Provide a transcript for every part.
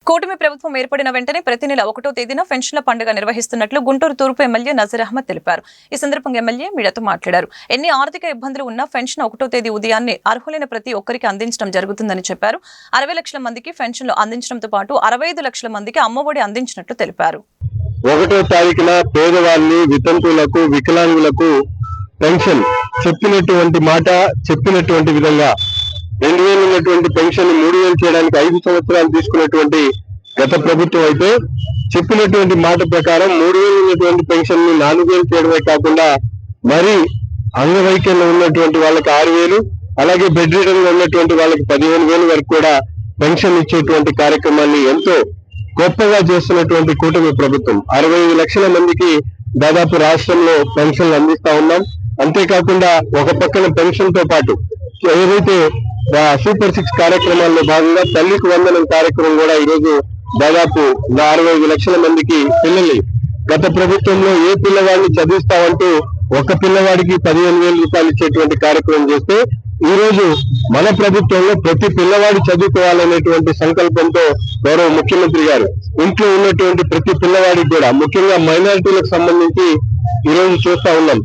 కూటమి ప్రభుత్వం ఏర్పడిన వెంటనే ప్రతి నెల 1వ తేదీన పెన్షన్ల పండుగ నిర్వహిస్తున్నట్లు గుంటూరు తూర్పు ఎమ్మెల్యే నజీర్ అహ్మద్ తెలిపారు. ఈ సందర్భంగా ఎమ్మెల్యే మీడియాతో మాట్లాడారు. ఎన్ని ఆర్థిక ఇబ్బందులు ఉన్నా పెన్షన్ 1వ తేదీ ఉదయాన్నే అర్హులైన ప్రతి ఒక్కరికి అందించడం జరుగుతుందని చెప్పారు. 60 లక్షల మందికి పెన్షన్లు అందించడంతో పాటు 65 లక్షల మందికి అమ్మఒడి అందించినట్లు తెలిపారు. 1వ తారీఖున పేదవాళ్ళని, వితంతువులకు, వికలాంగులకు పెన్షన్ చెప్పినటువంటి మాట చెప్పినటువంటి విధంగా 2000 ఉన్నటువంటి పెన్షన్ 3000 చేయడానికి 5 సంవత్సరాలు తీసుకున్నటువంటి గత ప్రభుత్వం అయితే చెప్పినటువంటి మాట ప్రకారం 3000 ఉన్నటువంటి పెన్షన్ ని 4000 చేయడమే కాకుండా మరి అంగవైకల్యం ఉన్నటువంటి వాళ్ళకి 6000, అలాగే బెడ్ రిడన్ లో ఉన్నటువంటి వాళ్ళకి 15,000 వరకు కూడా పెన్షన్ ఇచ్చేటువంటి కార్యక్రమాన్ని ఎంతో గొప్పగా చేస్తున్నటువంటి కూటమి ప్రభుత్వం 65 లక్షల మందికి దాదాపు రాష్ట్రంలో పెన్షన్లు అందిస్తా ఉన్నాం. అంతేకాకుండా ఒక పక్కన పెన్షన్ తో పాటు ఏదైతే సూపర్ 6 కార్యక్రమాల్లో భాగంగా తల్లికి వందనం కార్యక్రమం కూడా ఈరోజు దాదాపు 65 లక్షల మందికి పిల్లల్ని గత ప్రభుత్వంలో ఏ పిల్లవాడిని చదివిస్తామంటూ ఒక పిల్లవాడికి 15,000 రూపాయలు ఇచ్చేటువంటి కార్యక్రమం చేస్తే ఈ రోజు మన ప్రభుత్వంలో ప్రతి పిల్లవాడి చదువుకోవాలనేటువంటి సంకల్పంతో గౌరవ ముఖ్యమంత్రి గారు ఇంట్లో ఉన్నటువంటి ప్రతి పిల్లవాడికి కూడా ముఖ్యంగా మైనారిటీలకు సంబంధించి ఈ రోజు చూస్తా ఉన్నాం.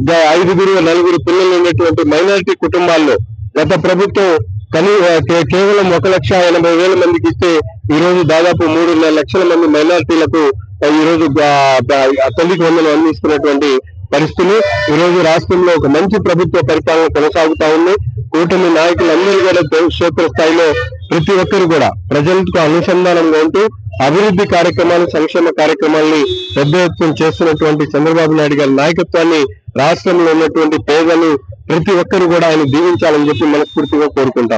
5, 4 పిల్లలు ఉన్నటువంటి మైనారిటీ కుటుంబాల్లో గత ప్రభుత్వం కేవలం 1,80,000 మందికి ఇస్తే ఈ రోజు దాదాపు 3.5 లక్షల మంది మైనారిటీలకు ఈ రోజు తల్లికి వందనం అందిస్తున్నటువంటి పరిస్థితులు ఈ రోజు రాష్ట్రంలో ఒక మంచి ప్రభుత్వ పరిపాలన కొనసాగుతా ఉంది. కూటమి నాయకులందరూ కూడా క్షేత్ర స్థాయిలో ప్రతి ఒక్కరు కూడా ప్రజలకు అనుసంధానంగా ఉంటూ అభివృద్ధి కార్యక్రమాలు, సంక్షేమ కార్యక్రమాలని పెద్ద ఎత్తున చేస్తున్నటువంటి చంద్రబాబు నాయుడు గారి నాయకత్వాన్ని రాష్ట్రంలో ఉన్నటువంటి పేదలు ప్రతి ఒక్కరు కూడా ఆయన దీవించాలని చెప్పి మనస్ఫూర్తిగా కోరుకుంటా